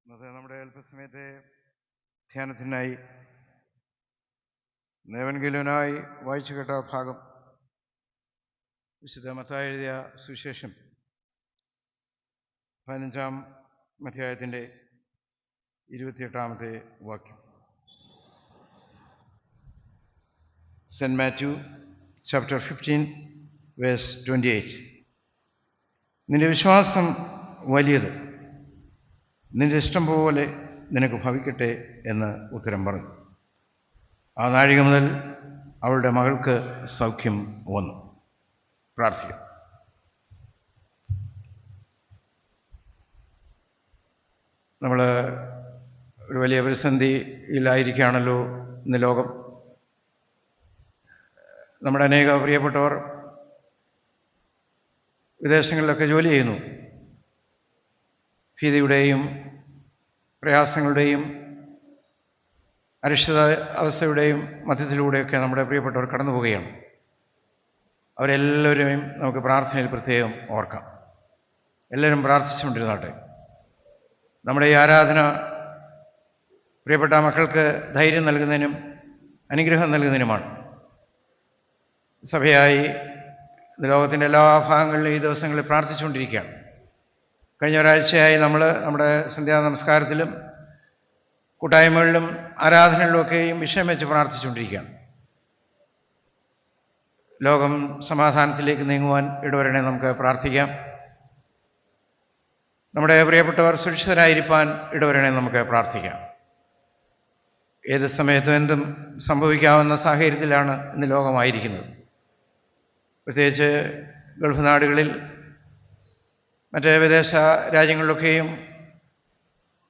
ഇന്നത്തെ നമ്മുടെ അല്പസമയത്തെ ധ്യാനത്തിനായി എവൻഗേലിയോനായി വായിച്ചു കേട്ട ഭാഗം വിശുദ്ധ മത്തായി എഴുതിയ സുവിശേഷം 15-ാം അധ്യായത്തിൻ്റെ 28-ാമത്തെ വാക്യം. Saint Matthew chapter 15 verse 28. നിന്റെ വിശ്വാസം വലിയത്, നിന്റെ ഇഷ്ടം പോലെ നിനക്ക് ഭവിക്കട്ടെ എന്ന് ഉത്തരം പറഞ്ഞു. ആ നാഴിക മുതൽ അവളുടെ മകൾക്ക് സൗഖ്യം വന്നു. പ്രാർത്ഥിക്കാം. നമ്മൾ ഒരു വലിയ പ്രതിസന്ധിയിലായിരിക്കുകയാണല്ലോ ഇന്ന് ലോകം. നമ്മുടെ അനേക പ്രിയപ്പെട്ടവർ വിദേശങ്ങളിലൊക്കെ ജോലി ചെയ്യുന്നു. ഭീതിയുടെയും പ്രയാസങ്ങളുടെയും അരിഷ്ടത അവസ്ഥയുടെയും മധ്യത്തിലൂടെയൊക്കെ നമ്മുടെ പ്രിയപ്പെട്ടവർ കടന്നു പോവുകയാണ്. അവരെല്ലാവരെയും നമുക്ക് പ്രാർത്ഥനയിൽ പ്രത്യേകം ഓർക്കാം. എല്ലാവരും പ്രാർത്ഥിച്ചുകൊണ്ടിരുന്നാട്ടെ. നമ്മുടെ ഈ ആരാധന പ്രിയപ്പെട്ട മക്കൾക്ക് ധൈര്യം നൽകുന്നതിനും അനുഗ്രഹം നൽകുന്നതിനുമാണ്. സഭയായി ലോകത്തിൻ്റെ എല്ലാ ഭാഗങ്ങളിലും ഈ ദിവസങ്ങളിൽ പ്രാർത്ഥിച്ചുകൊണ്ടിരിക്കുകയാണ്. കഴിഞ്ഞ ഒരാഴ്ചയായി നമ്മൾ നമ്മുടെ സന്ധ്യാ നമസ്കാരത്തിലും കൂട്ടായ്മകളിലും ആരാധനകളിലുമൊക്കെയും വിഷയം വെച്ച് പ്രാർത്ഥിച്ചുകൊണ്ടിരിക്കുകയാണ്. ലോകം സമാധാനത്തിലേക്ക് നീങ്ങുവാൻ ഇടവരണേ നമുക്ക് പ്രാർത്ഥിക്കാം. നമ്മുടെ പ്രിയപ്പെട്ടവർ സുരക്ഷിതരായിരിക്കാൻ ഇടവരണേ നമുക്ക് പ്രാർത്ഥിക്കാം. ഏത് സമയത്തും എന്തും സംഭവിക്കാവുന്ന സാഹചര്യത്തിലാണ് ഇന്ന് ലോകമായിരിക്കുന്നത്. പ്രത്യേകിച്ച് ഗൾഫ് നാടുകളിൽ, മറ്റ് വിദേശ രാജ്യങ്ങളിലൊക്കെയും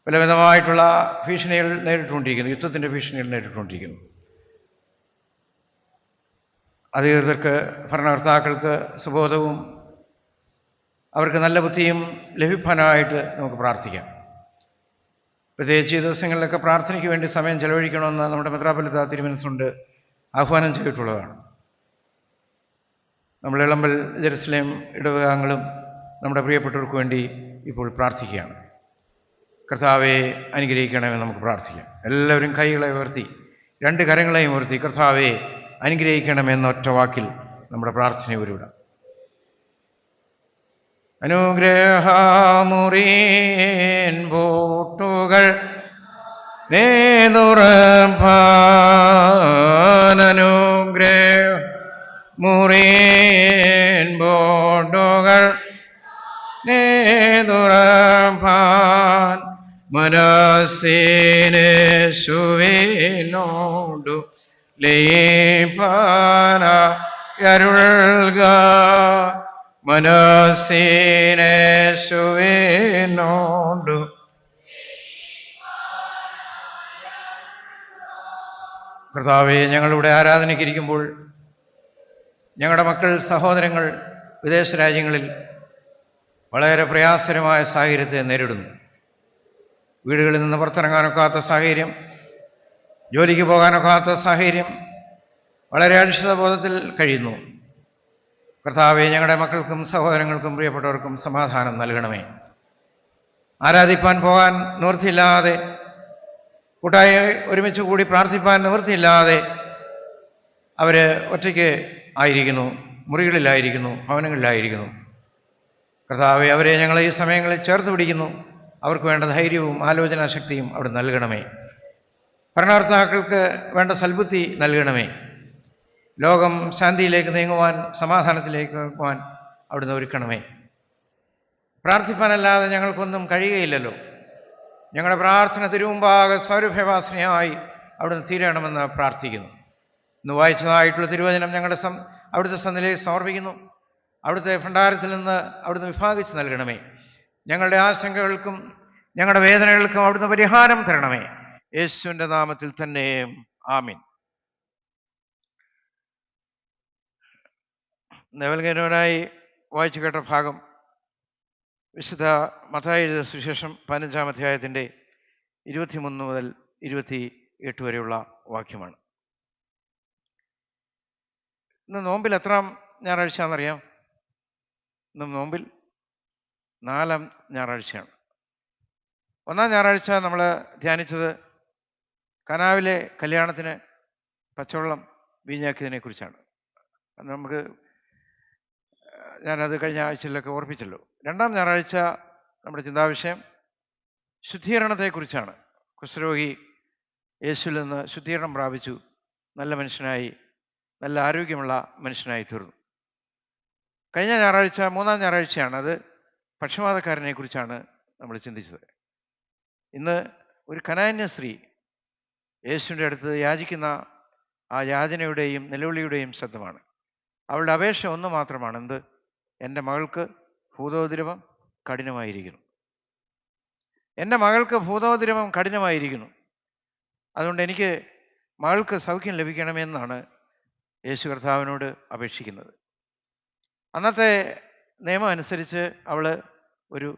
പലവിധമായിട്ടുള്ള ഭീഷണികൾ നേരിട്ടുകൊണ്ടിരിക്കുന്നു. യുദ്ധത്തിൻ്റെ ഭീഷണികൾ നേരിട്ടുകൊണ്ടിരിക്കുന്നു. അധികൃതർക്ക്, ഭരണകർത്താക്കൾക്ക് സുബോധവും അവർക്ക് നല്ല ബുദ്ധിയും ലഭിക്കാനായിട്ട് നമുക്ക് പ്രാർത്ഥിക്കാം. പ്രത്യേകിച്ച് ഈ ദിവസങ്ങളിലൊക്കെ പ്രാർത്ഥനയ്ക്ക് വേണ്ടി സമയം ചെലവഴിക്കണമെന്ന് നമ്മുടെ മെത്രാപ്പൊലീത്ത തിരുമനസ്സുകൊണ്ട് ആഹ്വാനം ചെയ്തിട്ടുള്ളതാണ്. നമ്മൾ ഇളമ്പൽ ജെറുസലേം ഇടവകാംഗങ്ങളും നമ്മുടെ പ്രിയപ്പെട്ടവർക്ക് വേണ്ടി ഇപ്പോൾ പ്രാർത്ഥിക്കുകയാണ്. കർത്താവെ അനുഗ്രഹിക്കണമെന്ന് നമുക്ക് പ്രാർത്ഥിക്കാം. എല്ലാവരും കൈകളെ ഉയർത്തി, രണ്ട് കരങ്ങളെയും ഉയർത്തി കർത്താവെ അനുഗ്രഹിക്കണമെന്ന ഒറ്റ വാക്കിൽ നമ്മുടെ പ്രാർത്ഥനയെ ഉരുവിടാം. അനുഗ്രഹമുറിയൻ ബോട്ടുകൾ അനുഗ്രഹമുറിയൻ ബോട്ടുകൾ മനസ്സിനേശുവിനോടു ലയിപ്പാനരുൾക, മനസ്സിനേശുവിനോടു. കർത്താവേ, ഞങ്ങളിവിടെ ആരാധനയ്ക്കിരിക്കുമ്പോൾ ഞങ്ങളുടെ മക്കൾ, സഹോദരങ്ങൾ വിദേശ രാജ്യങ്ങളിൽ വളരെ പ്രയാസകരമായ സാഹചര്യത്തെ നേരിടുന്നു. വീടുകളിൽ നിന്ന് പുറത്തിറങ്ങാനൊക്കാത്ത സാഹചര്യം, ജോലിക്ക് പോകാനൊക്കാത്ത സാഹചര്യം, വളരെ അനിശ്ചിതബോധത്തിൽ കഴിയുന്നു. കർത്താവെ, ഞങ്ങളുടെ മക്കൾക്കും സഹോദരങ്ങൾക്കും പ്രിയപ്പെട്ടവർക്കും സമാധാനം നൽകണമേ. ആരാധിപ്പാൻ പോകാൻ നിവൃത്തിയില്ലാതെ, കൂട്ടായി ഒരുമിച്ച് കൂടി പ്രാർത്ഥിപ്പാൻ നിവൃത്തിയില്ലാതെ അവർ ഒറ്റയ്ക്ക് ആയിരിക്കുന്നു, മുറികളിലായിരിക്കുന്നു, ഭവനങ്ങളിലായിരിക്കുന്നു. കർത്താവെ, അവരെ ഞങ്ങൾ ഈ സമയങ്ങളിൽ ചേർത്ത് പിടിക്കുന്നു. അവർക്ക് വേണ്ട ധൈര്യവും ആലോചനാശക്തിയും അവിടെ നൽകണമേ. ഭരണകർത്താക്കൾക്ക് വേണ്ട സൽബുദ്ധി നൽകണമേ. ലോകം ശാന്തിയിലേക്ക് നീങ്ങുവാൻ, സമാധാനത്തിലേക്ക് നീങ്ങുവാൻ അവിടുന്ന് ഒരുക്കണമേ. പ്രാർത്ഥിപ്പാനല്ലാതെ ഞങ്ങൾക്കൊന്നും കഴിയുകയില്ലല്ലോ. ഞങ്ങളുടെ പ്രാർത്ഥന തിരുമുമ്പാകെ സൗരഭ്യവാസനയായി അവിടുന്ന് തീരണമെന്ന് പ്രാർത്ഥിക്കുന്നു. ഇന്ന് വായിച്ചതായിട്ടുള്ള തിരുവചനം ഞങ്ങളുടെ അവിടുത്തെ സന്നിധിയിലേക്ക് സമർപ്പിക്കുന്നു. അവിടുത്തെ ഭണ്ഡാരത്തിൽ നിന്ന് അവിടുന്ന് വിഭാഗിച്ച് നൽകണമേ. ഞങ്ങളുടെ ആശങ്കകൾക്കും ഞങ്ങളുടെ വേദനകൾക്കും അവിടുന്ന് പരിഹാരം തരണമേ. യേശുവിൻ്റെ നാമത്തിൽ തന്നെ ആമീൻ. എവൻഗേലിയോനായി വായിച്ചു കേട്ട ഭാഗം വിശുദ്ധ മത്തായി എഴുതിയ സുവിശേഷം 15-ാം അധ്യായത്തിൻ്റെ 23 മുതൽ 28 വരെയുള്ള വാക്യമാണ്. ഇന്ന് നോമ്പിൽ എത്രാം ഞായറാഴ്ചയാണെന്നറിയാം? ഇന്ന് നോമ്പിൽ 4-ാം ഞായറാഴ്ചയാണ്. ഒന്നാം ഞായറാഴ്ച നമ്മൾ ധ്യാനിച്ചത് കനാവിലെ കല്യാണത്തിന് പച്ചവെള്ളം വീഞ്ഞാക്കിയതിനെ കുറിച്ചാണ്. നമുക്ക് ഞാനത് കഴിഞ്ഞ ആഴ്ചയിലൊക്കെ ഓർപ്പിച്ചല്ലോ. രണ്ടാം ഞായറാഴ്ച നമ്മുടെ ചിന്താവിഷയം ശുദ്ധീകരണത്തെക്കുറിച്ചാണ്. കുഷ്ഠരോഗി യേശുവിൽ നിന്ന് ശുദ്ധീകരണം പ്രാപിച്ചു, നല്ല മനുഷ്യനായി, നല്ല ആരോഗ്യമുള്ള മനുഷ്യനായി തീർന്നു. കഴിഞ്ഞ ഞായറാഴ്ച, മൂന്നാം ഞായറാഴ്ചയാണ്, അത് പക്ഷപാതക്കാരനെ കുറിച്ചാണ് നമ്മൾ ചിന്തിച്ചത്. ഇന്ന് ഒരു കനാന്യ സ്ത്രീ യേശുവിൻ്റെ അടുത്ത് യാചിക്കുന്ന ആ യാചനയുടെയും നിലവിളിയുടെയും ശബ്ദമാണ്. അവളുടെ അപേക്ഷ ഒന്ന് മാത്രമാണ്, എന്ത്? എൻ്റെ മകൾക്ക് ഭൂതോദ്രവം കഠിനമായിരിക്കുന്നു. എൻ്റെ മകൾക്ക് ഭൂതോദ്രവം കഠിനമായിരിക്കുന്നു, അതുകൊണ്ട് എനിക്ക് മകൾക്ക് സൗഖ്യം ലഭിക്കണമെന്നാണ് യേശു കർത്താവിനോട് അപേക്ഷിക്കുന്നത്. അന്നത്തെ നിയമം അനുസരിച്ച് അവൾ ഒരു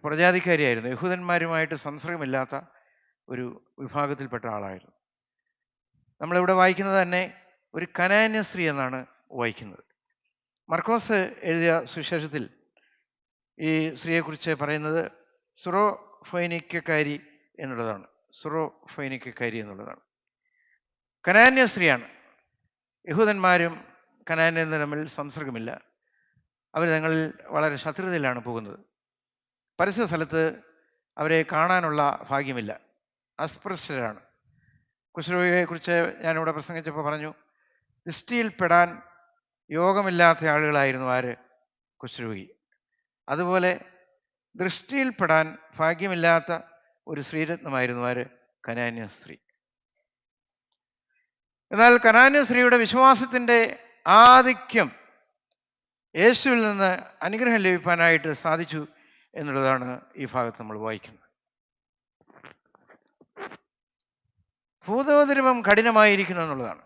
പ്രജാതിക്കാരിയായിരുന്നു. യഹൂദന്മാരുമായിട്ട് സംസർഗമില്ലാത്ത ഒരു വിഭാഗത്തിൽപ്പെട്ട ആളായിരുന്നു. നമ്മളിവിടെ വായിക്കുന്നത് തന്നെ ഒരു കനാന്യ സ്ത്രീ എന്നാണ് വായിക്കുന്നത്. മർക്കോസ് എഴുതിയ സുവിശേഷത്തിൽ ഈ സ്ത്രീയെക്കുറിച്ച് പറയുന്നത് സുറോഫൈനിക്കക്കാരി എന്നുള്ളതാണ്. സുറോഫൈനിക്കക്കാരി എന്നുള്ളതാണ്. കനാന്യ സ്ത്രീയാണ്. യഹൂദന്മാരും കനാന്യരും തമ്മിൽ സംസർഗമില്ല. അവർ തങ്ങളിൽ വളരെ ശത്രുതയിലാണ് പോകുന്നത്. പരസ്യ സ്ഥലത്ത് അവരെ കാണാനുള്ള ഭാഗ്യമില്ല, അസ്പൃശ്യരാണ്. കുഷ്ഠരോഗിയെക്കുറിച്ച് ഞാനിവിടെ പ്രസംഗിച്ചപ്പോൾ പറഞ്ഞു, ദൃഷ്ടിയിൽപ്പെടാൻ യോഗമില്ലാത്ത ആളുകളായിരുന്നു ആര്? കുഷ്ഠരോഗി. അതുപോലെ ദൃഷ്ടിയിൽപ്പെടാൻ ഭാഗ്യമില്ലാത്ത ഒരു ശ്രീരത്നമായിരുന്നു ആര്? കനാന്യ സ്ത്രീ. എന്നാൽ കനാന്യ സ്ത്രീയുടെ വിശ്വാസത്തിൻ്റെ ആധിക്യം യേശുവിൽ നിന്ന് അനുഗ്രഹം ലഭിക്കാനായിട്ട് സാധിച്ചു എന്നുള്ളതാണ് ഈ ഭാഗത്ത് നമ്മൾ വായിക്കുന്നത്. ഭൂതോദ്രവം കഠിനമായിരിക്കുന്നു എന്നുള്ളതാണ്.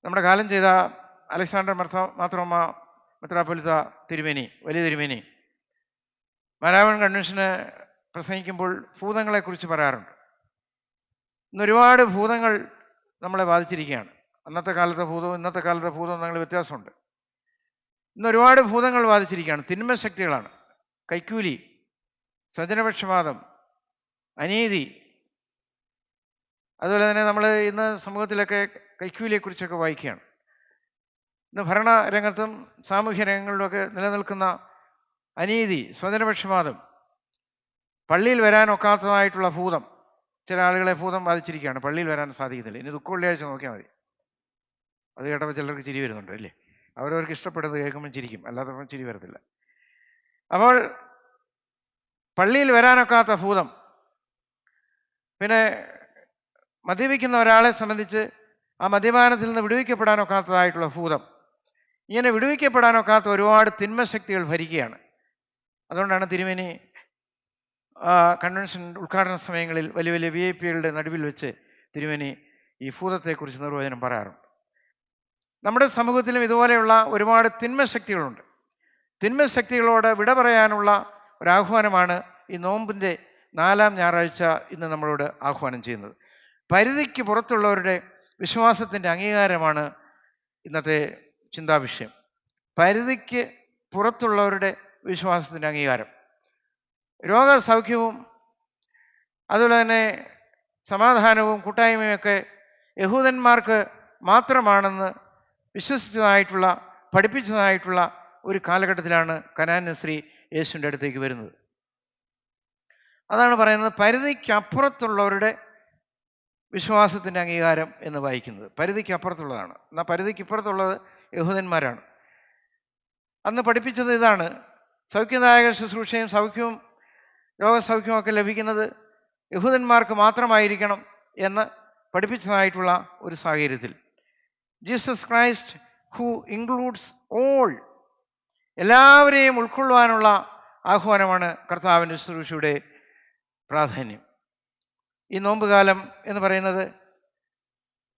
നമ്മുടെ കാലം ചെയ്ത അലക്സാണ്ടർ മാർത്തോമ്മ മെത്രാപ്പൊലീത്ത തിരുമേനി, വലിയ തിരുമേനി, മാരാമൺ കൺവെൻഷന് പ്രസംഗിക്കുമ്പോൾ ഭൂതങ്ങളെക്കുറിച്ച് പറയാറുണ്ട്. ഇന്ന് ഒരുപാട് ഭൂതങ്ങൾ നമ്മളെ ബാധിച്ചിരിക്കുകയാണ്. അന്നത്തെ കാലത്തെ ഭൂതവും ഇന്നത്തെ കാലത്തെ ഭൂതവും തമ്മിൽ വ്യത്യാസമുണ്ട്. ഇന്ന് ഒരുപാട് ഭൂതങ്ങൾ ബാധിച്ചിരിക്കുകയാണ്. തിന്മ ശക്തികളാണ്. കൈക്കൂലി, സ്വജനപക്ഷപാതം, അനീതി. അതുപോലെ തന്നെ നമ്മൾ ഇന്ന് സമൂഹത്തിലൊക്കെ കൈക്കൂലിയെക്കുറിച്ചൊക്കെ വായിക്കുകയാണ്. ഇന്ന് ഭരണരംഗത്തും സാമൂഹ്യ രംഗങ്ങളിലുമൊക്കെ നിലനിൽക്കുന്ന അനീതി, സ്വജനപക്ഷപാതം, പള്ളിയിൽ വരാനൊക്കാത്തതായിട്ടുള്ള ഭൂതം. ചില ആളുകളെ ഭൂതം ബാധിച്ചിരിക്കുകയാണ്, പള്ളിയിൽ വരാൻ സാധിക്കുന്നില്ല. ഇനി ദുഃഖവെള്ളിയാഴ്ച നോക്കിയാൽ മതി. അത് കേട്ടപ്പോൾ ചിലർക്ക് ചിരി വരുന്നുണ്ട് അല്ലേ? അവരവർക്ക് ഇഷ്ടപ്പെടുന്നത് കേൾക്കുമ്പോൾ ചിരിക്കും, അല്ലാത്തപ്പോൾ ചിരി വരത്തില്ല. അപ്പോൾ പള്ളിയിൽ വരാനൊക്കാത്ത ഭൂതം. പിന്നെ മദ്യപിക്കുന്ന ഒരാളെ സംബന്ധിച്ച് ആ മദ്യപാനത്തിൽ നിന്ന് വിടുവിക്കപ്പെടാനൊക്കാത്തതായിട്ടുള്ള ഭൂതം. ഇങ്ങനെ വിടുവിക്കപ്പെടാനൊക്കാത്ത ഒരുപാട് തിന്മശക്തികൾ ഭരിക്കുകയാണ്. അതുകൊണ്ടാണ് തിരുമേനി കൺവെൻഷൻ ഉദ്ഘാടന സമയങ്ങളിൽ വലിയ വലിയ VIP-കളുടെ നടുവിൽ വെച്ച് തിരുമേനി ഈ ഭൂതത്തെക്കുറിച്ച് നിർവചനം പറയാറുണ്ട്. നമ്മുടെ സമൂഹത്തിലും ഇതുപോലെയുള്ള ഒരുപാട് തിന്മശക്തികളുണ്ട്. തിന്മശക്തികളോട് വിട പറയാനുള്ള ഒരാഹ്വാനമാണ് ഈ നോമ്പിൻ്റെ 4-ാം ഞായറാഴ്ച ഇന്ന് നമ്മളോട് ആഹ്വാനം ചെയ്യുന്നത്. പരിധിക്ക് പുറത്തുള്ളവരുടെ വിശ്വാസത്തിൻ്റെ അംഗീകാരമാണ് ഇന്നത്തെ ചിന്താവിഷയം. പരിധിക്ക് പുറത്തുള്ളവരുടെ വിശ്വാസത്തിൻ്റെ അംഗീകാരം. രോഗസൗഖ്യവും അതുപോലെ തന്നെ സമാധാനവും കൂട്ടായ്മയൊക്കെ യഹൂദന്മാർക്ക് മാത്രമാണെന്ന് വിശ്വസിച്ചതായിട്ടുള്ള, പഠിപ്പിച്ചതായിട്ടുള്ള ഒരു കാലഘട്ടത്തിലാണ് കനാന്യ സ്ത്രീ യേശുവിൻ്റെ അടുത്തേക്ക് വരുന്നത്. അതാണ് പറയുന്നത് പരിധിക്കപ്പുറത്തുള്ളവരുടെ വിശ്വാസത്തിൻ്റെ അംഗീകാരം എന്ന് വായിക്കുന്നത്. പരിധിക്കപ്പുറത്തുള്ളതാണ്. എന്നാൽ പരിധിക്കിപ്പുറത്തുള്ളത് യഹൂദന്മാരാണ്. അന്ന് പഠിപ്പിച്ചത് ഇതാണ്: സൗഖ്യദായക ശുശ്രൂഷയും സൗഖ്യവും രോഗസൗഖ്യവും ഒക്കെ ലഭിക്കുന്നത് യഹൂദന്മാർക്ക് മാത്രമായിരിക്കണം എന്ന് പഠിപ്പിച്ചതായിട്ടുള്ള ഒരു സാഹചര്യത്തിൽ Jesus Christ who includes all, എല്ലാവരെയും ഉൾക്കൊള്ളുവാനുള്ള ആഹ്വാനമാണ് കർത്താവിൻ്റെ ശുശ്രൂഷയുടെ പ്രാധാന്യം. ഈ നോമ്പുകാലം എന്ന് പറയുന്നത്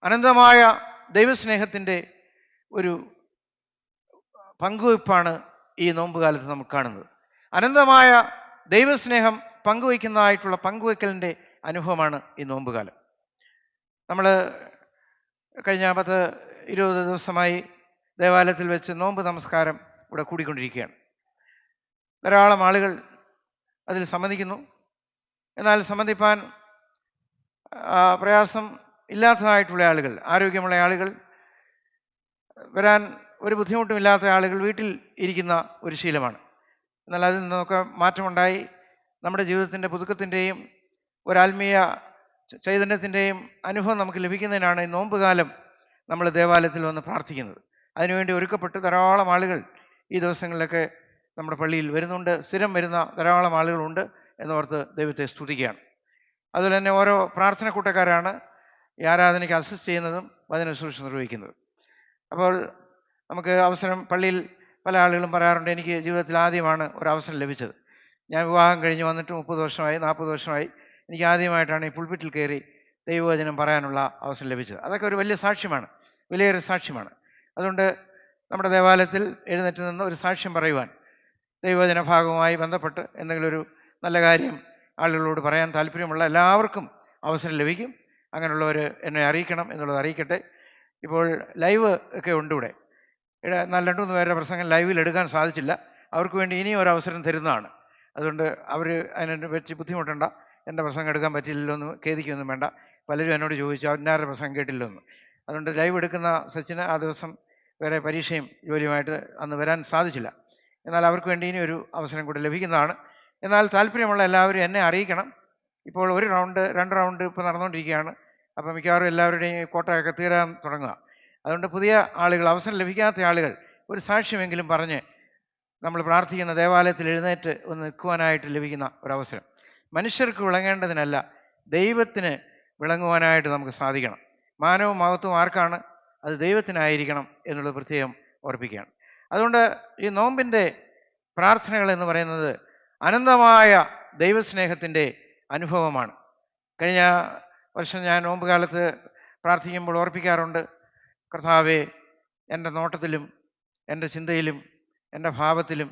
അനന്തമായ ദൈവസ്നേഹത്തിൻ്റെ ഒരു പങ്കുവയ്പ്പാണ് ഈ നോമ്പുകാലത്ത് നമുക്ക് കാണുന്നത്. അനന്തമായ ദൈവസ്നേഹം പങ്കുവയ്ക്കുന്നതായിട്ടുള്ള പങ്കുവയ്ക്കലിൻ്റെ അനുഭവമാണ് ഈ നോമ്പുകാലം. നമ്മൾ കഴിഞ്ഞ 10-20 ദിവസമായി ദേവാലയത്തിൽ വെച്ച് നോമ്പ് നമസ്കാരം ഇവിടെ കൂടിക്കൊണ്ടിരിക്കുകയാണ്. ധാരാളം ആളുകൾ അതിൽ സമ്മതിക്കുന്നു. എന്നാൽ സംബന്ധിപ്പാൻ പ്രയാസം ഇല്ലാത്തതായിട്ടുള്ള ആളുകൾ, ആരോഗ്യമുള്ള ആളുകൾ, വരാൻ ഒരു ബുദ്ധിമുട്ടുമില്ലാത്ത ആളുകൾ വീട്ടിൽ ഇരിക്കുന്ന ഒരു ശീലമാണ്. എന്നാൽ അതിൽ നിന്നൊക്കെ മാറ്റമുണ്ടായി നമ്മുടെ ജീവിതത്തിൻ്റെ പുതുക്കത്തിൻ്റെയും ഒരാത്മീയ ചൈതന്യത്തിൻ്റെയും അനുഭവം നമുക്ക് ലഭിക്കുന്നതിനാണ് ഈ നോമ്പുകാലം നമ്മൾ ദേവാലയത്തിൽ വന്ന് പ്രാർത്ഥിക്കുന്നത്. അതിനുവേണ്ടി ഒരുക്കപ്പെട്ട് ധാരാളം ആളുകൾ ഈ ദിവസങ്ങളിലൊക്കെ നമ്മുടെ പള്ളിയിൽ വരുന്നുണ്ട്. സ്ഥിരം വരുന്ന ധാരാളം ആളുകളുണ്ട് എന്നോർത്ത് ദൈവത്തെ സ്തുതിക്കുകയാണ്. അതുപോലെ തന്നെ ഓരോ പ്രാർത്ഥന കൂട്ടക്കാരാണ് ഈ ആരാധനയ്ക്ക് അസിസ്റ്റ് ചെയ്യുന്നതും വചന ശുശ്രൂഷ നിർവഹിക്കുന്നത്. അപ്പോൾ നമുക്ക് അവസരം, പള്ളിയിൽ പല ആളുകളും പറയാറുണ്ട്, എനിക്ക് ജീവിതത്തിൽ ആദ്യമാണ് ഒരു അവസരം ലഭിച്ചത്. ഞാൻ വിവാഹം കഴിഞ്ഞ് വന്നിട്ട് 30 വർഷമായി 40 വർഷമായി എനിക്ക് ആദ്യമായിട്ടാണ് ഈ പുൾപിറ്റിൽ കയറി ദൈവവചനം പറയാനുള്ള അവസരം ലഭിച്ചത്. അതൊക്കെ ഒരു വലിയ സാക്ഷ്യമാണ്, വിലയേറിയ സാക്ഷ്യമാണ്. അതുകൊണ്ട് നമ്മുടെ ദേവാലയത്തിൽ എഴുന്നേറ്റ് നിന്ന് ഒരു സാക്ഷ്യം പറയുവാൻ, ദൈവവചന ഭാഗവുമായി ബന്ധപ്പെട്ട് എന്തെങ്കിലും ഒരു നല്ല കാര്യം ആളുകളോട് പറയാൻ താല്പര്യമുള്ള എല്ലാവർക്കും അവസരം ലഭിക്കും. അങ്ങനെയുള്ളവർ എന്നെ അറിയിക്കണം എന്നുള്ളത് അറിയിക്കട്ടെ. ഇപ്പോൾ ലൈവ് ഒക്കെ ഉണ്ട് ഇവിടെ. എന്നാൽ 2-3 പേരുടെ പ്രസംഗം ലൈവിൽ എടുക്കാൻ സാധിച്ചില്ല. അവർക്ക് വേണ്ടി ഇനിയും ഒരു അവസരം തരുന്നതാണ്. അതുകൊണ്ട് അവർ അതിനെ പറ്റി ബുദ്ധിമുട്ടണ്ട. എൻ്റെ പ്രസംഗം എടുക്കാൻ പറ്റില്ലല്ലോ എന്ന് ഖേദിക്കൊന്നും വേണ്ട. പലരും എന്നോട് ചോദിച്ചു അവരുടെ പ്രസംഗം കേട്ടില്ലോ എന്ന്. അതുകൊണ്ട് ലൈവ് എടുക്കുന്ന സച്ചിന് ആ ദിവസം വേറെ പരീക്ഷയും ജോലിയുമായിട്ട് അന്ന് വരാൻ സാധിച്ചില്ല. എന്നാൽ അവർക്ക് വേണ്ടി ഇനി ഒരു അവസരം കൂടെ ലഭിക്കുന്നതാണ്. എന്നാൽ താല്പര്യമുള്ള എല്ലാവരും എന്നെ അറിയിക്കണം. ഇപ്പോൾ 1 റൗണ്ട് 2 റൗണ്ട് ഇപ്പോൾ നടന്നുകൊണ്ടിരിക്കുകയാണ്. അപ്പോൾ മിക്കവാറും എല്ലാവരുടെയും കോട്ടയൊക്കെ തീരാൻ തുടങ്ങുക. അതുകൊണ്ട് പുതിയ ആളുകൾ, അവസരം ലഭിക്കാത്ത ആളുകൾ ഒരു സാക്ഷ്യമെങ്കിലും പറഞ്ഞ് നമ്മൾ പ്രാർത്ഥിക്കുന്ന ദേവാലയത്തിൽ എഴുന്നേറ്റ് ഒന്ന് നിൽക്കുവാനായിട്ട് ലഭിക്കുന്ന ഒരവസരം. മനുഷ്യർക്ക് വിളങ്ങേണ്ടതിനല്ല, ദൈവത്തിന് വിളങ്ങുവാനായിട്ട് നമുക്ക് സാധിക്കണം. മാനവും മഹത്വവും ആർക്കാണ്? അത് ദൈവത്തിനായിരിക്കണം എന്നുള്ളത് പ്രത്യേകം ഓർപ്പിക്കുകയാണ്. അതുകൊണ്ട് ഈ നോമ്പിൻ്റെ പ്രാർത്ഥനകൾ എന്ന് പറയുന്നത് അനന്തമായ ദൈവസ്നേഹത്തിൻ്റെ അനുഭവമാണ്. കഴിഞ്ഞ വർഷം ഞാൻ നോമ്പ് കാലത്ത് പ്രാർത്ഥിക്കുമ്പോൾ ഓർപ്പിക്കാറുണ്ട്, കർത്താവേ, എൻ്റെ നോട്ടത്തിലും എൻ്റെ ചിന്തയിലും എൻ്റെ ഭാവത്തിലും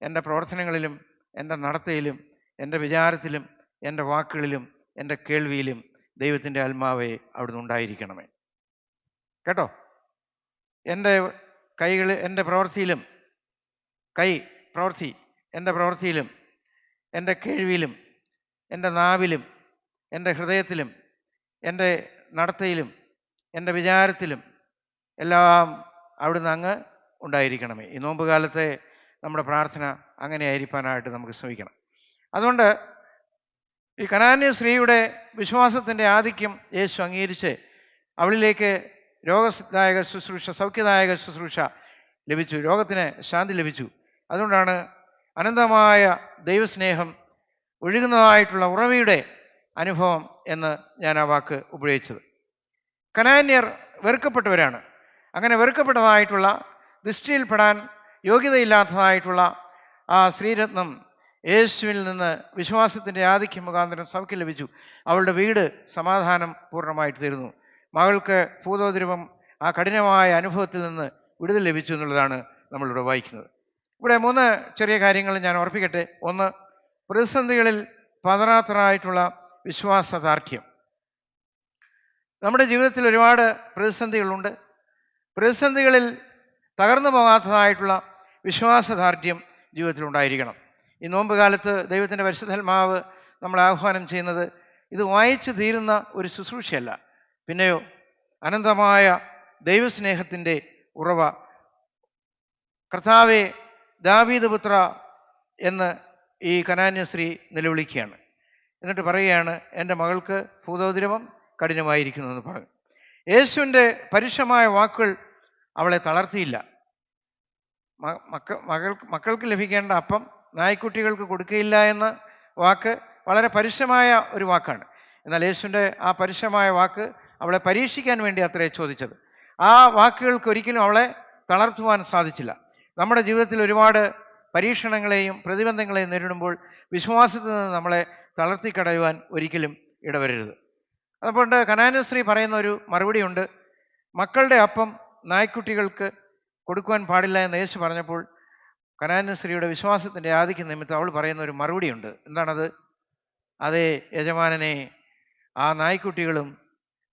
എൻ്റെ പ്രവർത്തനങ്ങളിലും എൻ്റെ നടത്തയിലും എൻ്റെ വിചാരത്തിലും എൻ്റെ വാക്കുകളിലും എൻ്റെ കേൾവിയിലും ദൈവത്തിൻ്റെ ആത്മാവേ അവിടുന്ന് ഉണ്ടായിരിക്കണമേ. കേട്ടോ? എൻ്റെ കൈകൾ, എൻ്റെ പ്രവൃത്തിയിലും, എൻ്റെ പ്രവൃത്തിയിലും എൻ്റെ കേൾവിയിലും എൻ്റെ നാവിലും എൻ്റെ ഹൃദയത്തിലും എൻ്റെ നടത്തയിലും എൻ്റെ വിചാരത്തിലും എല്ലാം അവിടുന്ന് അങ്ങ് ഉണ്ടായിരിക്കണമേ. ഈ നോമ്പ് കാലത്തെ നമ്മുടെ പ്രാർത്ഥന അങ്ങനെ ആയിരിക്കാനായിട്ട് നമുക്ക് ശ്രമിക്കണം. അതുകൊണ്ട് ഈ കനാന്യ സ്ത്രീയുടെ വിശ്വാസത്തിൻ്റെ ആധിക്യം യേശു അംഗീകരിച്ച് അവളിലേക്ക് രോഗദായക ശുശ്രൂഷ, സൗഖ്യദായക ശുശ്രൂഷ ലഭിച്ചു, രോഗത്തിന് ശാന്തി ലഭിച്ചു. അതുകൊണ്ടാണ് അനന്തമായ ദൈവസ്നേഹം ഒഴുകുന്നതായിട്ടുള്ള ഉറവയുടെ അനുഭവം എന്ന് ഞാൻ ആ വാക്ക് ഉപയോഗിച്ചത്. കനാന്യർ വെറുക്കപ്പെട്ടവരാണ്. അങ്ങനെ വെറുക്കപ്പെട്ടതായിട്ടുള്ള, ദൃഷ്ടിയിൽപ്പെടാൻ യോഗ്യതയില്ലാത്തതായിട്ടുള്ള ആ സ്ത്രീരത്നം യേശുവിൽ നിന്ന് വിശ്വാസത്തിൻ്റെ ആധിക്യം മുഖാന്തരം സൗഖ്യം ലഭിച്ചു. അവളുടെ വീട് സമാധാനം പൂർണ്ണമായിട്ട് തീർന്നു. മകൾക്ക് ഭൂതോദ്രവം, ആ കഠിനമായ അനുഭവത്തിൽ നിന്ന് വിടുതൽ ലഭിച്ചു എന്നുള്ളതാണ് നമ്മളിവിടെ വായിക്കുന്നത്. ഇവിടെ 3 ചെറിയ കാര്യങ്ങൾ ഞാൻ ഓർപ്പിക്കട്ടെ. 1, പ്രതിസന്ധികളിൽ പതറാത്തതായിട്ടുള്ള വിശ്വാസദാർഢ്യം. നമ്മുടെ ജീവിതത്തിൽ ഒരുപാട് പ്രതിസന്ധികളുണ്ട്. പ്രതിസന്ധികളിൽ തകർന്നു പോകാത്തതായിട്ടുള്ള വിശ്വാസദാർഢ്യം ജീവിതത്തിൽ ഉണ്ടായിരിക്കണം. ഈ നോമ്പ് കാലത്ത് ദൈവത്തിൻ്റെ പരിശുദ്ധാത്മാവ് നമ്മളെ ആഹ്വാനം ചെയ്യുന്നത് ഇത് വായിച്ചു തീരുന്ന ഒരു ശുശ്രൂഷയല്ല, പിന്നെയോ അനന്തമായ ദൈവസ്നേഹത്തിൻ്റെ ഉറവ. കർത്താവേ, ദാവീദ് പുത്ര എന്ന് ഈ കനാന്യ സ്ത്രീ നിലവിളിക്കുകയാണ്. എന്നിട്ട് പറയുകയാണ്, എൻ്റെ മകൾക്ക് ഭൂതോദ്രവം കഠിനമായിരിക്കുന്നു എന്ന് പറഞ്ഞു. യേശുവിൻ്റെ പരുഷമായ വാക്കുകൾ അവളെ തളർത്തിയില്ല. മക്കൾക്ക് ലഭിക്കേണ്ട അപ്പം നായ്ക്കുട്ടികൾക്ക് കൊടുക്കുകയില്ല എന്ന വാക്ക് വളരെ പരുഷമായ ഒരു വാക്കാണ്. എന്നാൽ യേശുവിൻ്റെ ആ പരുഷമായ വാക്ക് അവളെ പരീക്ഷിക്കാൻ വേണ്ടി അത്രേ ചോദിച്ചത്. ആ വാക്കുകൾക്ക് ഒരിക്കലും അവളെ തളർത്തുവാൻ സാധിച്ചില്ല. നമ്മുടെ ജീവിതത്തിൽ ഒരുപാട് പരീക്ഷണങ്ങളെയും പ്രതിബന്ധങ്ങളെയും നേരിടുമ്പോൾ വിശ്വാസത്തിൽ നിന്ന് നമ്മളെ തളർത്തിക്കടയുവാൻ ഒരിക്കലും ഇടവരരുത്. അതുകൊണ്ട് കനാന്യ സ്ത്രീ പറയുന്ന ഒരു മറുപടിയുണ്ട്. മക്കളുടെ അപ്പം നായ്ക്കുട്ടികൾക്ക് കൊടുക്കുവാൻ പാടില്ല എന്ന് യേശു പറഞ്ഞപ്പോൾ കനാന്യ സ്ത്രീയുടെ വിശ്വാസത്തിൻ്റെ ആധിക്യ നിമിത്തം അവൾ പറയുന്ന ഒരു മറുപടിയുണ്ട്. എന്താണത്? അതേ യജമാനനെ, ആ നായ്ക്കുട്ടികളും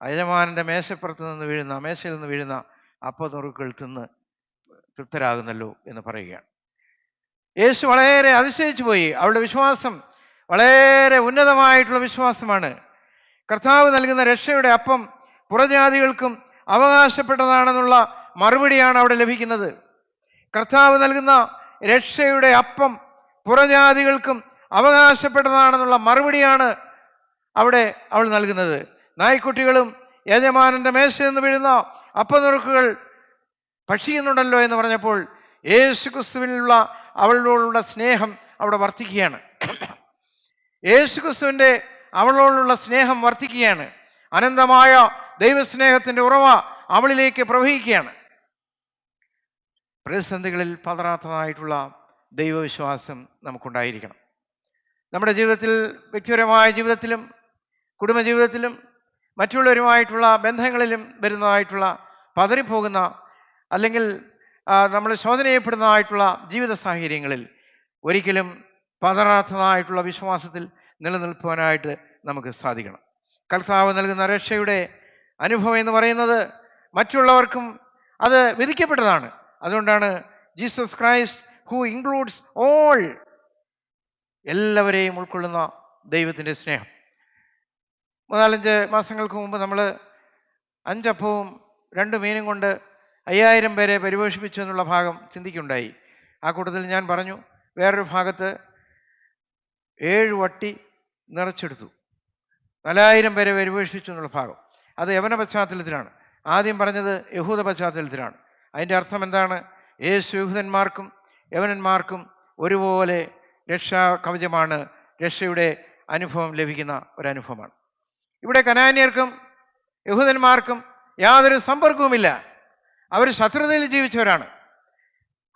യജമാനൻ്റെ മേശയിൽ നിന്ന് വീഴുന്ന അപ്പനുറുക്കുകൾ തിന്ന് തൃപ്തരാകുന്നല്ലോ എന്ന് പറയുകയാണ്. യേശു വളരെ അതിശയിച്ചു പോയി. അവളുടെ വിശ്വാസം വളരെ ഉന്നതമായിട്ടുള്ള വിശ്വാസമാണ്. കർത്താവ് നൽകുന്ന രക്ഷയുടെ അപ്പം പുറജാതികൾക്കും അവകാശപ്പെട്ടതാണെന്നുള്ള മറുപടിയാണ് അവിടെ ലഭിക്കുന്നത്. കർത്താവ് നൽകുന്ന രക്ഷയുടെ അപ്പം പുറജാതികൾക്കും അവകാശപ്പെട്ടതാണെന്നുള്ള മറുപടിയാണ് അവിടെ അവൾ നൽകുന്നത്. നായ്ക്കുട്ടികളും യജമാനന്റെ മേശയിൽ നിന്ന് വീഴുന്ന അപ്പനുറുക്കുകൾ ഭക്ഷിക്കുന്നുണ്ടല്ലോ എന്ന് പറഞ്ഞപ്പോൾ യേശു ക്രിസ്തുവിനുള്ള അവളോടുള്ള സ്നേഹം അവിടെ വർദ്ധിക്കുകയാണ്. യേശു ക്രിസ്തുവിന്റെ അവളോടുള്ള സ്നേഹം വർദ്ധിക്കുകയാണ്. അനന്തമായ ദൈവസ്നേഹത്തിന്റെ ഉറവ അവളിലേക്ക് പ്രവഹിക്കുകയാണ്. പ്രതിസന്ധികളിൽ പതറാത്തതായിട്ടുള്ള ദൈവവിശ്വാസം നമുക്കുണ്ടായിരിക്കണം. നമ്മുടെ ജീവിതത്തിൽ, വ്യക്തിപരമായ ജീവിതത്തിലും കുടുംബജീവിതത്തിലും മറ്റുള്ളവരുമായിട്ടുള്ള ബന്ധങ്ങളിലും വരുന്നതായിട്ടുള്ള പതറിപ്പോകുന്ന അല്ലെങ്കിൽ നമ്മൾ ശോധന ചെയ്യപ്പെടുന്നതായിട്ടുള്ള ജീവിത സാഹചര്യങ്ങളിൽ ഒരിക്കലും പതറാത്തതായിട്ടുള്ള വിശ്വാസത്തിൽ നിലനിൽക്കുവാനായിട്ട് നമുക്ക് സാധിക്കണം. കർത്താവ് നൽകുന്ന രക്ഷയുടെ അനുഭവം എന്ന് പറയുന്നത് മറ്റുള്ളവർക്കും അത് വിധിക്കപ്പെട്ടതാണ്. അതുകൊണ്ടാണ് Jesus Christ who includes all, എല്ലാവരെയും ഉൾക്കൊള്ളുന്ന ദൈവത്തിൻ്റെ സ്നേഹം. 4-5 മാസങ്ങൾക്ക് മുമ്പ് നമ്മൾ 5 അപ്പവും 2 മീനും കൊണ്ട് 5000 പേരെ പരിപോഷിപ്പിച്ചു എന്നുള്ള ഭാഗം ചിന്തിക്കുകയുണ്ടായി. ആ കൂട്ടത്തിൽ ഞാൻ പറഞ്ഞു, വേറൊരു ഭാഗത്ത് 7 വട്ടി നിറച്ചെടുത്തു, 4000 പേരെ പരിപോഷിപ്പിച്ചു എന്നുള്ള ഭാഗം. അത് യവന പശ്ചാത്തലത്തിലാണ്. ആദ്യം പറഞ്ഞത് യഹൂദ പശ്ചാത്തലത്തിലാണ്. അതിൻ്റെ അർത്ഥം എന്താണ്? യേശു യഹൂദന്മാർക്കും യവനന്മാർക്കും ഒരുപോലെ രക്ഷാ കവചമാണ്, രക്ഷയുടെ അനുഭവം ലഭിക്കുന്ന ഒരനുഭവമാണ്. ഇവിടെ കനാന്യർക്കും യഹൂദന്മാർക്കും യാതൊരു സമ്പർക്കവുമില്ല. അവർ ശത്രുതയിൽ ജീവിച്ചവരാണ്.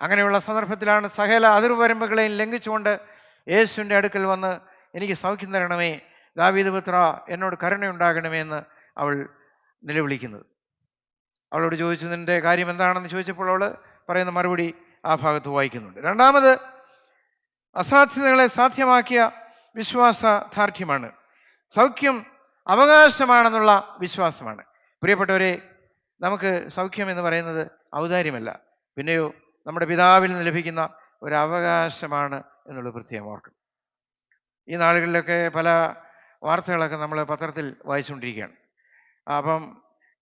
അങ്ങനെയുള്ള സന്ദർഭത്തിലാണ് സകല അതിർവരമ്പുകളെയും ലംഘിച്ചുകൊണ്ട് യേശുവിൻ്റെ അടുക്കൽ വന്ന് എനിക്ക് സൗഖ്യം തരണമേ, ദാവീദ് പുത്ര എന്നോട് കരുണയുണ്ടാകണമേ എന്ന് അവൾ നിലവിളിക്കുന്നത്. അവളോട് ചോദിച്ചു, നിന്റെ കാര്യം എന്താണെന്ന് ചോദിച്ചപ്പോൾ അവൾ പറയുന്ന മറുപടി ആ ഭാഗത്ത് വായിക്കുന്നുണ്ട്. രണ്ടാമത് അസാധ്യതകളെ സാധ്യമാക്കിയ വിശ്വാസദാർഢ്യമാണ്. സൗഖ്യം അവകാശമാണെന്നുള്ള വിശ്വാസമാണ്. പ്രിയപ്പെട്ടവരെ, നമുക്ക് സൗഖ്യം എന്ന് പറയുന്നത് ഔദാര്യമല്ല, പിന്നെയോ നമ്മുടെ പിതാവിൽ നിന്ന് ലഭിക്കുന്ന ഒരു അവകാശമാണ് എന്നുള്ളത് പ്രത്യേകം ഓർക്കണം. ഈ നാളുകളിലൊക്കെ പല വാർത്തകളൊക്കെ നമ്മൾ പത്രത്തിൽ വായിച്ചുകൊണ്ടിരിക്കുകയാണ്. അപ്പം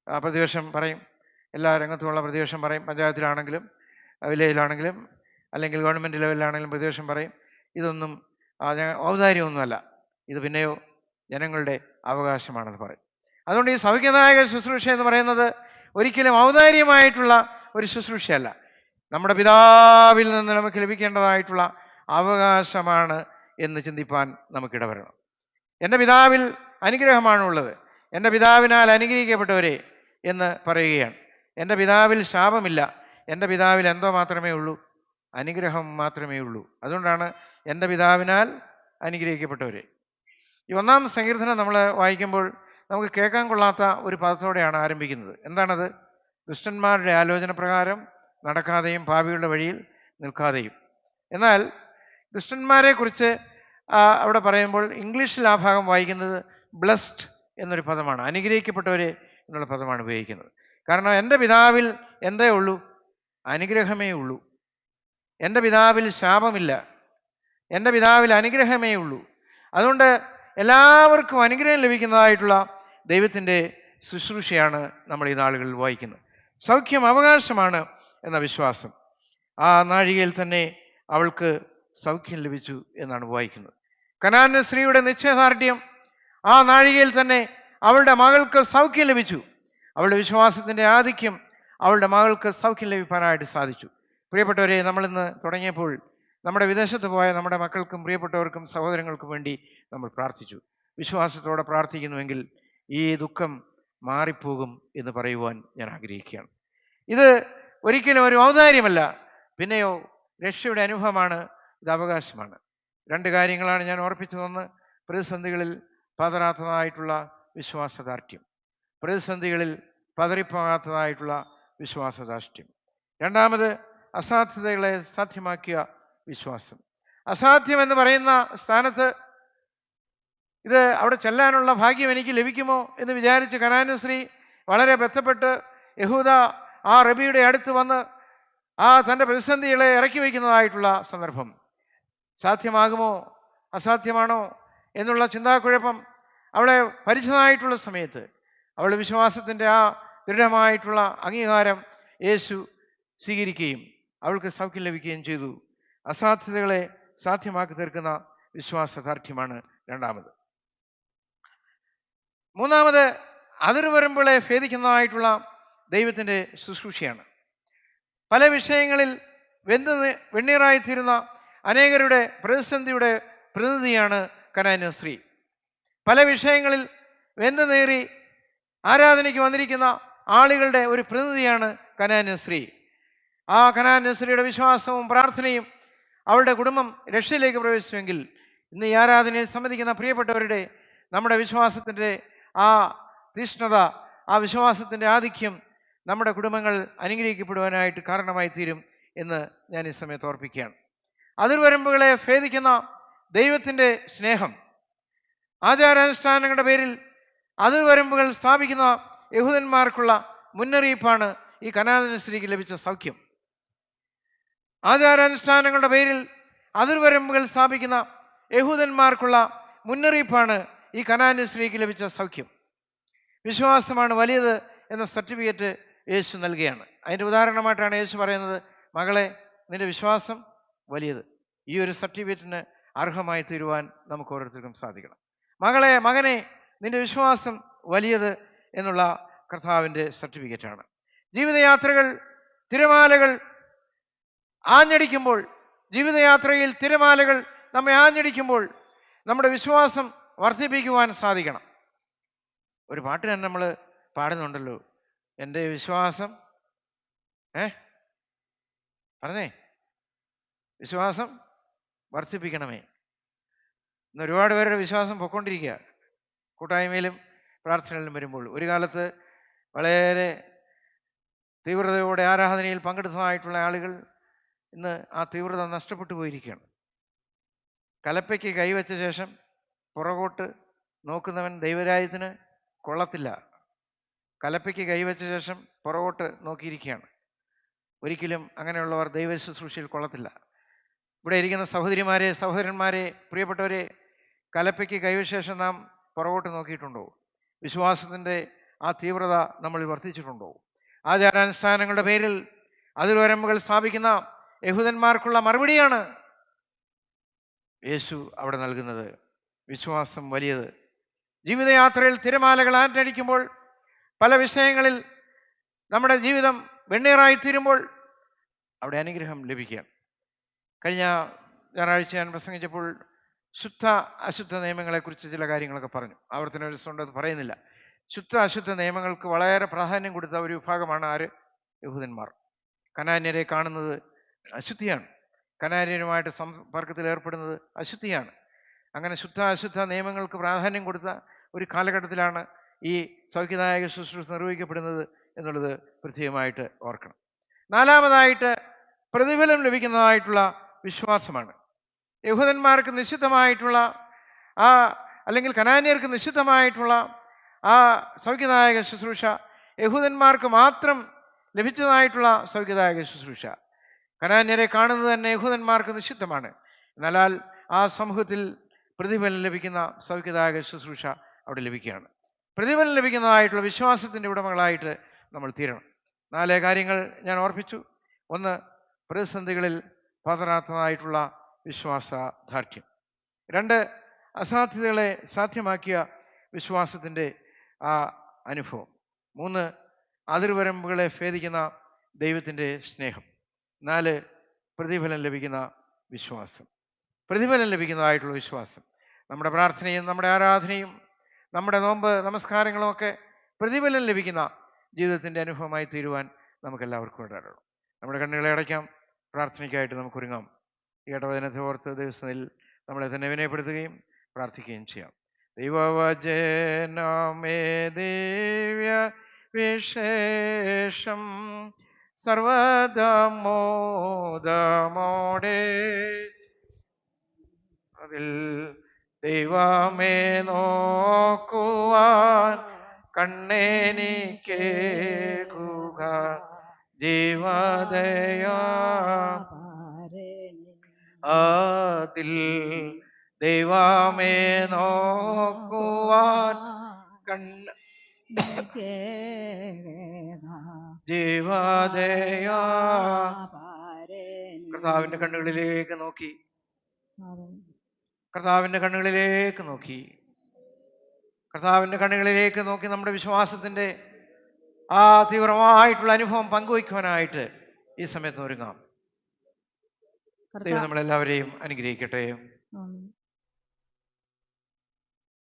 പ്രതിപക്ഷം പറയും, എല്ലാ രംഗത്തുമുള്ള പ്രതിപക്ഷം പറയും, പഞ്ചായത്തിലാണെങ്കിലും വില്ലേജിലാണെങ്കിലും അല്ലെങ്കിൽ ഗവൺമെൻറ് ലെവലിലാണെങ്കിലും പ്രതിപക്ഷം പറയും, ഇതൊന്നും ഔദാര്യമൊന്നുമല്ല, ഇത് പിന്നെയോ ജനങ്ങളുടെ അവകാശമാണെന്ന് പറയും. അതുകൊണ്ട് ഈ സൗഖ്യദായക ശുശ്രൂഷ എന്ന് പറയുന്നത് ഒരിക്കലും ഔദാര്യമായിട്ടുള്ള ഒരു ശുശ്രൂഷയല്ല, നമ്മുടെ പിതാവിൽ നിന്ന് നമുക്ക് ലഭിക്കേണ്ടതായിട്ടുള്ള അവകാശമാണ് എന്ന് ചിന്തിപ്പാൻ നമുക്കിടവരണം. എൻ്റെ പിതാവിൽ അനുഗ്രഹമാണുള്ളത്, എൻ്റെ പിതാവിനാൽ അനുഗ്രഹിക്കപ്പെട്ടവരെ എന്ന് പറയുകയാണ്. എൻ്റെ പിതാവിൽ ശാപമില്ല, എൻ്റെ പിതാവിൽ എന്തോ മാത്രമേ ഉള്ളൂ? അനുഗ്രഹം മാത്രമേ ഉള്ളൂ. അതുകൊണ്ടാണ് എൻ്റെ പിതാവിനാൽ അനുഗ്രഹിക്കപ്പെട്ടവരെ. ഈ 1-ാം സങ്കീർത്തനം നമ്മൾ വായിക്കുമ്പോൾ നമുക്ക് കേൾക്കാൻ കൊള്ളാത്ത ഒരു പദത്തോടെയാണ് ആരംഭിക്കുന്നത്. എന്താണത്? ദുഷ്ടന്മാരുടെ ആലോചന പ്രകാരം നടക്കാതെയും പാപികളുടെ വഴിയിൽ നിൽക്കാതെയും. എന്നാൽ ദുഷ്ടന്മാരെ കുറിച്ച് അവിടെ പറയുമ്പോൾ ഇംഗ്ലീഷിൽ ആ ഭാഗം വായിക്കുന്നത് ബ്ലസ്ഡ് എന്നൊരു പദമാണ്, അനുഗ്രഹിക്കപ്പെട്ടവരെ എന്നുള്ള പദമാണ് ഉപയോഗിക്കുന്നത്. കാരണം എൻ്റെ പിതാവിൽ എന്തേ ഉള്ളൂ? അനുഗ്രഹമേ ഉള്ളൂ. എൻ്റെ പിതാവിൽ ശാപമില്ല, എൻ്റെ പിതാവിൽ അനുഗ്രഹമേ ഉള്ളൂ. അതുകൊണ്ട് എല്ലാവർക്കും അനുഗ്രഹം ലഭിക്കുന്നതായിട്ടുള്ള ദൈവത്തിൻ്റെ ശുശ്രൂഷയാണ് നമ്മൾ ഈ നാളുകളിൽ വായിക്കുന്നത്. സൗഖ്യം അവകാശമാണ് എന്ന വിശ്വാസം. ആ നാഴികയിൽ തന്നെ അവൾക്ക് സൗഖ്യം ലഭിച്ചു എന്നാണ് വായിക്കുന്നത്. കനാന്യ സ്ത്രീയുടെ നിശ്ചയദാർഢ്യം, ആ നാഴികയിൽ തന്നെ അവളുടെ മകൾക്ക് സൗഖ്യം ലഭിച്ചു. അവളുടെ വിശ്വാസത്തിൻ്റെ ആധിക്യം അവളുടെ മകൾക്ക് സൗഖ്യം ലഭിക്കാനായിട്ട് സാധിച്ചു. പ്രിയപ്പെട്ടവരെ, നമ്മളിന്ന് തുടങ്ങിയപ്പോൾ നമ്മുടെ വിദേശത്ത് പോയ നമ്മുടെ മക്കൾക്കും പ്രിയപ്പെട്ടവർക്കും സഹോദരങ്ങൾക്കും വേണ്ടി നമ്മൾ പ്രാർത്ഥിച്ചു. വിശ്വാസത്തോടെ പ്രാർത്ഥിക്കുന്നുവെങ്കിൽ ഈ ദുഃഖം മാറിപ്പോകും എന്ന് പറയുവാൻ ഞാൻ ആഗ്രഹിക്കുകയാണ്. ഇത് ഒരിക്കലും ഒരു ഔദാര്യമല്ല, പിന്നെയോ രക്ഷയുടെ അനുഭവമാണ്, ഇത് അവകാശമാണ്. 2 കാര്യങ്ങളാണ് ഞാൻ ഓർപ്പിച്ചതെന്ന്, പ്രതിസന്ധികളിൽ പതറാത്തതായിട്ടുള്ള വിശ്വാസദാർഢ്യം, പ്രതിസന്ധികളിൽ പതറിപ്പോകാത്തതായിട്ടുള്ള വിശ്വാസദാർഢ്യം. രണ്ടാമത് അസാധ്യതകളെ സാധ്യമാക്കിയ വിശ്വാസം. അസാധ്യം എന്ന് പറയുന്ന സ്ഥാനത്ത് ഇത് അവിടെ ചെല്ലാനുള്ള ഭാഗ്യം എനിക്ക് ലഭിക്കുമോ എന്ന് വിചാരിച്ച് കനാന്യ സ്ത്രീ വളരെ ബന്ധപ്പെട്ട് യഹൂദ ആ റബിയുടെ അടുത്ത് വന്ന് തൻ്റെ പ്രതിസന്ധികളെ ഇറക്കി വയ്ക്കുന്നതായിട്ടുള്ള സന്ദർഭം. സാധ്യമാകുമോ അസാധ്യമാണോ എന്നുള്ള ചിന്താക്കുഴപ്പം അവളെ ഭരിച്ചതായിട്ടുള്ള സമയത്ത് അവളുടെ വിശ്വാസത്തിൻ്റെ ആ ദൃഢമായിട്ടുള്ള അംഗീകാരം യേശു സ്വീകരിക്കുകയും അവൾക്ക് സൗഖ്യം ലഭിക്കുകയും ചെയ്തു. അസാധ്യതകളെ സാധ്യമാക്കി തീർക്കുന്ന വിശ്വാസദാർഢ്യമാണ് രണ്ടാമത്. മൂന്നാമത് അതിർവരമ്പുകളെ ഭേദിക്കുന്നതായിട്ടുള്ള ദൈവത്തിൻ്റെ ശുശ്രൂഷയാണ്. പല വിഷയങ്ങളിൽ വെണ്ണീറായിത്തീരുന്ന അനേകരുടെ പ്രതിസന്ധിയുടെ പ്രതിനിധിയാണ് കനാന്യ സ്ത്രീ. പല വിഷയങ്ങളിൽ വെന്ത് നേറി ആരാധനയ്ക്ക് വന്നിരിക്കുന്ന ആളുകളുടെ ഒരു പ്രതിനിധിയാണ് കനാന്യ സ്ത്രീ. ആ കനാന്യ സ്ത്രീയുടെ വിശ്വാസവും പ്രാർത്ഥനയും അവളുടെ കുടുംബം രക്ഷയിലേക്ക് പ്രവേശിച്ചുവെങ്കിൽ ഇന്ന് ഈ ആരാധനയിൽ സംബന്ധിക്കുന്ന പ്രിയപ്പെട്ടവരുടെ നമ്മുടെ വിശ്വാസത്തിൻ്റെ ആ തീഷ്ണത, ആ വിശ്വാസത്തിൻ്റെ ആധിക്യം നമ്മുടെ കുടുംബങ്ങൾ അനുഗ്രഹിക്കപ്പെടുവാനായിട്ട് കാരണമായി തീരും എന്ന് ഞാൻ ഈ സമയത്ത് ഓർപ്പിക്കുകയാണ്. അതിർവരമ്പുകളെ ഭേദിക്കുന്ന ദൈവത്തിൻ്റെ സ്നേഹം, ആചാരാനുഷ്ഠാനങ്ങളുടെ പേരിൽ അതിർവരമ്പുകൾ സ്ഥാപിക്കുന്ന യഹൂദന്മാർക്കുള്ള മുന്നറിയിപ്പാണ് ഈ കനാന്യ സ്ത്രീക്ക് ലഭിച്ച സൗഖ്യം. ആചാരാനുഷ്ഠാനങ്ങളുടെ പേരിൽ അതിർവരമ്പുകൾ സ്ഥാപിക്കുന്ന യഹൂദന്മാർക്കുള്ള മുന്നറിയിപ്പാണ് ഈ കനാന്യ സ്ത്രീക്ക് ലഭിച്ച സൗഖ്യം. വിശ്വാസമാണ് വലിയത് എന്ന സർട്ടിഫിക്കറ്റ് യേശു നൽകുകയാണ്. അതിൻ്റെ ഉദാഹരണമായിട്ടാണ് യേശു പറയുന്നത്, മകളെ, നിന്റെ വിശ്വാസം വലിയത്. ഈ ഒരു സർട്ടിഫിക്കറ്റിന് അർഹമായി തീരുവാൻ നമുക്ക് ഓരോരുത്തർക്കും സാധിക്കണം. മകളെ, മകനെ, നിന്റെ വിശ്വാസം വലിയത് എന്നുള്ള കർത്താവിൻ്റെ സർട്ടിഫിക്കറ്റാണ്. ജീവിതയാത്രകൾ തിരമാലകൾ ആഞ്ഞടിക്കുമ്പോൾ, ജീവിതയാത്രയിൽ തിരമാലകൾ നമ്മെ ആഞ്ഞടിക്കുമ്പോൾ നമ്മുടെ വിശ്വാസം വർദ്ധിപ്പിക്കുവാൻ സാധിക്കണം. ഒരു പാട്ട് തന്നെ നമ്മൾ പാടുന്നുണ്ടല്ലോ, എൻ്റെ വിശ്വാസം പറഞ്ഞേ, വിശ്വാസം വർദ്ധിപ്പിക്കണമേ. ഇന്ന് ഒരുപാട് പേരുടെ വിശ്വാസം പൊയ്ക്കൊണ്ടിരിക്കുക. കൂട്ടായ്മയിലും പ്രാർത്ഥനകളിലും വരുമ്പോൾ ഒരു കാലത്ത് വളരെ തീവ്രതയോടെ ആരാധനയിൽ പങ്കെടുത്തതായിട്ടുള്ള ആളുകൾ ഇന്ന് ആ തീവ്രത നഷ്ടപ്പെട്ടു പോയിരിക്കുകയാണ്. കലപ്പയ്ക്ക് കൈവച്ച ശേഷം പുറകോട്ട് നോക്കുന്നവൻ ദൈവരാജ്യത്തിന് കൊള്ളത്തില്ല. കലപ്പയ്ക്ക് കൈവച്ച ശേഷം പുറകോട്ട് നോക്കിയിരിക്കുകയാണ്. ഒരിക്കലും അങ്ങനെയുള്ളവർ ദൈവ ശുശ്രൂഷയിൽ കൊള്ളത്തില്ല. ഇവിടെ ഇരിക്കുന്ന സഹോദരിമാരെ, സഹോദരന്മാരെ, പ്രിയപ്പെട്ടവരെ, കലപ്പയ്ക്ക് കൈവച്ച ശേഷം നാം പുറകോട്ട് നോക്കിയിട്ടുണ്ടോ? വിശ്വാസത്തിൻ്റെ ആ തീവ്രത നമ്മൾ വർദ്ധിച്ചിട്ടുണ്ടോ? ആചാരാനുഷ്ഠാനങ്ങളുടെ പേരിൽ അതിർവരമ്പുകൾ സ്ഥാപിക്കുന്ന യഹൂദന്മാർക്കുള്ള മറുപടിയാണ് യേശു അവിടെ നൽകുന്നത്. വിശ്വാസം വലിയത്. ജീവിതയാത്രയിൽ തിരമാലകൾ ആഞ്ഞടിക്കുമ്പോൾ, പല വിഷയങ്ങളിൽ നമ്മുടെ ജീവിതം വെണ്ണീറായിത്തീരുമ്പോൾ അവിടെ അനുഗ്രഹം ലഭിക്കുകയാണ്. കഴിഞ്ഞ ഞായറാഴ്ച ഞാൻ പ്രസംഗിച്ചപ്പോൾ ശുദ്ധ അശുദ്ധ നിയമങ്ങളെക്കുറിച്ച് ചില കാര്യങ്ങളൊക്കെ പറഞ്ഞു. ആവർത്തന ദിവസമുണ്ട്, അത് പറയുന്നില്ല. ശുദ്ധ അശുദ്ധ നിയമങ്ങൾക്ക് വളരെ പ്രാധാന്യം കൊടുത്ത ഒരു വിഭാഗമാണ് ആര്? യഹൂദന്മാർ. കനാന്യരെ കാണുന്നത് അശുദ്ധിയാണ്. കനാന്യരുമായിട്ട് സമ്പർക്കത്തിൽ ഏർപ്പെടുന്നത് അശുദ്ധിയാണ്. അങ്ങനെ ശുദ്ധ അശുദ്ധ നിയമങ്ങൾക്ക് പ്രാധാന്യം കൊടുത്ത ഒരു കാലഘട്ടത്തിലാണ് ഈ സൗഖ്യദായക ശുശ്രൂഷ നിർവഹിക്കപ്പെടുന്നത് എന്നുള്ളത് പ്രത്യേകമായിട്ട് ഓർക്കണം. നാലാമതായിട്ട് പ്രതിഫലം ലഭിക്കുന്നതായിട്ടുള്ള വിശ്വാസമാണ്. യഹൂദന്മാർക്ക് നിശ്ചിതമായിട്ടുള്ള ആ, അല്ലെങ്കിൽ കനാന്യർക്ക് നിശ്ചിതമായിട്ടുള്ള ആ സൗഖ്യദായക ശുശ്രൂഷ യഹൂദന്മാർക്ക് മാത്രം ലഭിച്ചതായിട്ടുള്ള സൗഖ്യദായക ശുശ്രൂഷ. കനാന്യരെ കാണുന്നത് തന്നെ യഹൂദന്മാർക്ക് നിഷിദ്ധമാണ്. എന്നാൽ ആ സമൂഹത്തിൽ പ്രതിഫലം ലഭിക്കുന്ന സൗഖ്യദായക ശുശ്രൂഷ അവിടെ ലഭിക്കുകയാണ്. പ്രതിഫലം ലഭിക്കുന്നതായിട്ടുള്ള വിശ്വാസത്തിൻ്റെ ഉടമകളായിട്ട് നമ്മൾ തീരണം. 4 കാര്യങ്ങൾ ഞാൻ ഓർപ്പിച്ചു. 1, പ്രതിസന്ധികളിൽ പതറാത്തതായിട്ടുള്ള വിശ്വാസദാർഢ്യം. 2, അസാധ്യതകളെ സാധ്യമാക്കിയ വിശ്വാസത്തിൻ്റെ ആ അനുഭവം. 3, അതിർവരമ്പുകളെ ഭേദിക്കുന്ന ദൈവത്തിൻ്റെ സ്നേഹം. 4, പ്രതിഫലം ലഭിക്കുന്ന വിശ്വാസം. പ്രതിഫലം ലഭിക്കുന്നതായിട്ടുള്ള വിശ്വാസം. നമ്മുടെ പ്രാർത്ഥനയും നമ്മുടെ ആരാധനയും നമ്മുടെ നോമ്പ് നമസ്കാരങ്ങളും ഒക്കെ പ്രതിഫലം ലഭിക്കുന്ന ജീവിതത്തിൻ്റെ അനുഭവമായി തീരുവാൻ നമുക്കെല്ലാവർക്കും ഇടപെടണം. നമ്മുടെ കണ്ണുകളെ അടയ്ക്കാം. പ്രാർത്ഥനയ്ക്കായിട്ട് നമുക്ക് ഒരുങ്ങാം. ഈ ഇടവചനത്തെ ഓർത്ത് ദിവസത്തിൽ നമ്മളെ തന്നെ വിനയപ്പെടുത്തുകയും പ്രാർത്ഥിക്കുകയും ചെയ്യാം. ദൈവവചനമേ ദിവ്യ വിശേഷം സർവദമോദമോടെ അതിൽ ദൈവമേ നോക്കുവാൻ കണ്ണെനിക്കേകുക ജീവദയാ അതിൽ ദൈവമേ നോക്കുവാൻ കണ്ണ് ജീവദയാ കർത്താവിന്റെ കണ്ണുകളിലേക്ക് നോക്കി, കർത്താവിന്റെ കണ്ണുകളിലേക്ക് നോക്കി, കർത്താവിന്റെ കണ്ണുകളിലേക്ക് നോക്കി നമ്മുടെ വിശ്വാസത്തിന്റെ ആ തീവ്രമായിട്ടുള്ള അനുഭവം പങ്കുവയ്ക്കുവാനായിട്ട് ഈ സമയത്ത് ഒരുങ്ങാം. ദൈവം നമ്മളെല്ലാവരെയും അനുഗ്രഹിക്കട്ടെ.